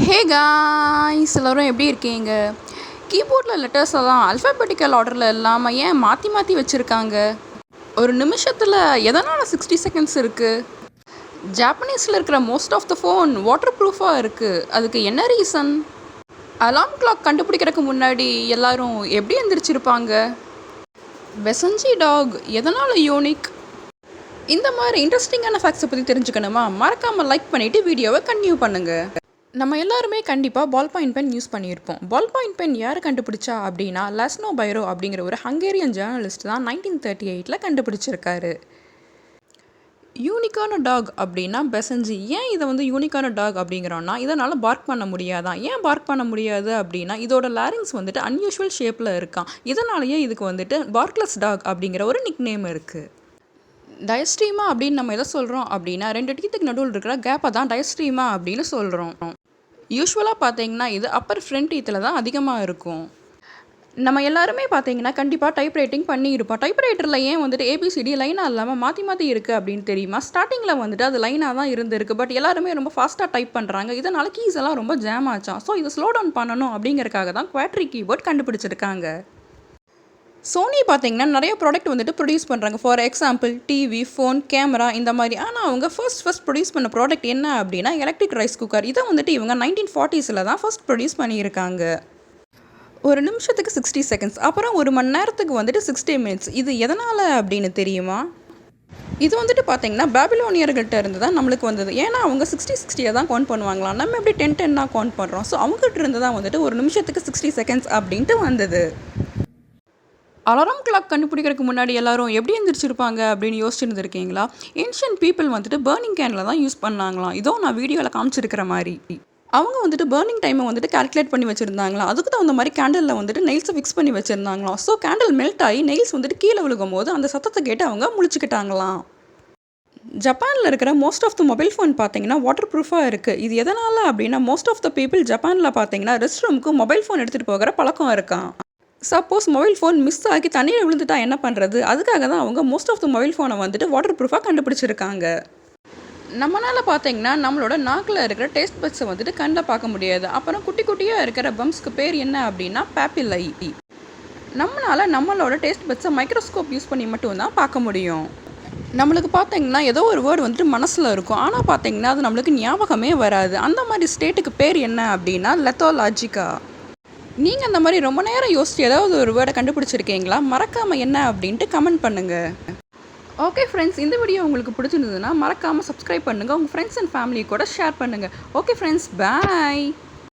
Hey guys எல்லோரும் எப்படி இருக்கீங்க? கீபோர்டில் லெட்டர்ஸ் எல்லாம் அல்ஃபாபெட்டிக்கல் ஆர்டரில் இல்லாமல் ஏன் மாற்றி மாற்றி வச்சுருக்காங்க? ஒரு நிமிஷத்தில் எதனால் 60 செகண்ட்ஸ் இருக்குது? ஜாப்பனீஸில் இருக்கிற most of the phone water ப்ரூஃபாக இருக்குது. அதுக்கு என்ன ரீசன்? அலாம் கிளாக் கண்டுபிடிக்கிறதுக்கு முன்னாடி எல்லாரும் எப்படி எந்திரிச்சிருப்பாங்க? பெசஞ்சி டாக் எதனால் யூனிக்? இந்த மாதிரி இன்ட்ரெஸ்டிங்கான ஃபேக்ட்ஸை பற்றி தெரிஞ்சுக்கணுமா? மறக்காமல் லைக் பண்ணிவிட்டு வீடியோவை கன்டினியூ பண்ணுங்கள். நம்ம எல்லாருமே கண்டிப்பாக பால் பாயிண்ட் பென் யூஸ் பண்ணியிருப்போம். பால் பாயிண்ட் பென் யார் கண்டுபிடிச்சா அப்படின்னா லஸ்னோ பைரோ அப்படிங்கிற ஒரு ஹங்கேரியன் ஜேர்னலிஸ்ட் தான் 1938 கண்டுபிடிச்சிருக்காரு. யூனிக்கான டாக் அப்படின்னா பெசஞ்சி. ஏன் இதை யூனிக்கான டாக் அப்படிங்கிறோன்னா இதனால் பார்க் பண்ண முடியாதான். ஏன் பார்க் பண்ண முடியாது அப்படின்னா இதோட லாரிங்ஸ் அன்யூஷுவல் ஷேப்பில் இருக்கான். இதனாலேயே இதுக்கு பார்க்லெஸ் டாக் அப்படிங்கிற ஒரு நிக் நேம் இருக்குது. டயஸ்ட்ரீமா அப்படின்னு நம்ம எதை சொல்கிறோம் அப்படின்னா 2 டீத்துக்கு நடுவில் இருக்கிற கேப்பை தான் டயஸ்ட்ரீமா அப்படின்னு சொல்கிறோம். யூஸ்வலாக பார்த்தீங்கன்னா இது அப்பர் ஃப்ரண்ட் டீத்தில் தான் அதிகமாக இருக்கும். நம்ம எல்லாருமே பார்த்தீங்கன்னா கண்டிப்பாக டைப் ரைட்டிங் பண்ணியிருப்போம். டைப் ரைட்டரில் ஏன் ஏபிசிடி லைனாக இல்லாமல் மாற்றி மாற்றி இருக்குது அப்படின்னு தெரியுமா? ஸ்டார்டிங்கில் அது லைனாக தான் இருந்திருக்கு. பட் எல்லாருமே ரொம்ப ஃபாஸ்ட்டாக டைப் பண்ணுறாங்க. இதனால் கீஸ் எல்லாம் ரொம்ப ஜாம் ஆச்சான். ஸோ இதை ஸ்லோ டவுன் பண்ணணும் அப்படிங்கிறதுக்காக தான் குவாட்ரி கீபோர்ட் கண்டுபிடிச்சிருக்காங்க. சோனி பார்த்தீங்கன்னா நிறைய ப்ராடக்ட் ப்ரொடியூஸ் பண்ணுறாங்க. For example TV, phone, camera இந்த மாதிரி. ஆனால் அவங்க ஃபர்ஸ்ட் ப்ரொடியூஸ் பண்ண ப்ராடக்ட் என்ன அப்படின்னா எலக்ட்ரிக் ரைஸ் குக்கர். இதை இவங்க 1940s தான் ஃபர்ஸ்ட் ப்ரொடியூஸ் பண்ணியிருக்காங்க. ஒரு நிமிஷத்துக்கு 60 செகண்ட்ஸ், அப்புறம் ஒரு மணி நேரத்துக்கு 60 மினிட்ஸ். இது எதனால் அப்படின்னு தெரியுமா? இது பார்த்தீங்கன்னா பேபிலோனியர்கள்ட்ட இருந்து தான் நம்மளுக்கு வந்தது. ஏன்னா அவங்க 60 தான் கவுண்ட் பண்ணுவாங்களாம். நம்ம எப்படி 10 கவுண்ட் பண்ணுறோம். ஸோ அவங்ககிட்ட இருந்து தான் ஒரு நிமிஷத்துக்கு 60 செகண்ட்ஸ் அப்படின்ட்டு வந்தது. அலாரம் கிளாக் கண்டுபிடிக்கிறதுக்கு முன்னாடி எல்லாரும் எப்படி எந்திரிச்சிருப்பாங்க அப்படின்னு யோசிச்சுருந்துருக்கீங்களா? ஏன்ஷியன்ட் பீப்புள் பர்னிங் கேனில் தான் யூஸ் பண்ணாங்களாம். இதோ நான் வீடியோவில் காமிச்சிருக்கிற மாதிரி. அவங்க பர்னிங் டைமை கால்குலேட் பண்ணி வச்சுருந்தாங்களாம். அதுக்கு தகுந்த மாதிரி கேண்டலில் நெயில்ஸை ஃபிக்ஸ் பண்ணி வச்சுருந்தாங்களாம். ஸோ கேண்டில் மெல்ட் ஆகி நெயில்ஸ் கீழே விழுகும் போது அந்த சத்தத்தை கேட்டு அவங்க முழிச்சுக்கிட்டாங்களாம். ஜப்பானில் இருக்கிற most of the mobile phone பார்த்தீங்கன்னா வாட்டர் ப்ரூஃபாக இருக்குது. இது எதனால் அப்படின்னா மோஸ்ட் ஆஃப் த பீப்புள் ஜப்பானில் பார்த்தீங்கன்னா ரெஸ்ட் ரூமுக்கு மொபைல் ஃபோன் எடுத்துகிட்டு போகிற பழக்கம் இருக்கான். சப்போஸ் மொபைல் ஃபோன் மிஸ் ஆகி தண்ணியில் விழுந்துட்டா என்ன பண்ணுறது? அதுக்காக தான் அவங்க மோஸ்ட் ஆஃப் த மொபைல் ஃபோனை வாட்டர் ப்ரூஃபாக கண்டுபிடிச்சிருக்காங்க. நம்மளால் பார்த்தீங்கன்னா நம்மளோட நாக்கில் இருக்கிற டேஸ்ட் பட்ஸை கண்ணில் பார்க்க முடியாது. அப்புறம் குட்டி குட்டியாக இருக்கிற பம்ப்ஸ்க்கு பேர் என்ன அப்படின்னா பேப்பிலை. நம்மளோட டேஸ்ட் பட்ஸை மைக்ரோஸ்கோப் யூஸ் பண்ணி மட்டும்தான் பார்க்க முடியும். நம்மளுக்கு பார்த்தீங்கன்னா ஏதோ ஒரு வேர்டு மனசில் இருக்கும். ஆனால் பார்த்தீங்கன்னா அது நம்மளுக்கு ஞாபகமே வராது. அந்த மாதிரி ஸ்டேட்டுக்கு பேர் என்ன அப்படின்னா லெத்தாலஜிக்கா. நீங்கள் அந்த மாதிரி ரொம்ப நேரம் யோசிச்சு ஏதாவது ஒரு வேர்டை கண்டுபிடிச்சிருக்கீங்களா? மறக்காமல் என்ன அப்படின்ட்டு கமெண்ட் பண்ணுங்கள். ஓகே ஃப்ரெண்ட்ஸ், இந்த வீடியோ உங்களுக்கு பிடிச்சிருந்ததுன்னா மறக்காமல் சப்ஸ்கிரைப் பண்ணுங்கள். உங்கள் ஃப்ரெண்ட்ஸ் அண்ட் ஃபேமிலி கூட ஷேர் பண்ணுங்கள். ஓகே ஃப்ரெண்ட்ஸ், பாய்.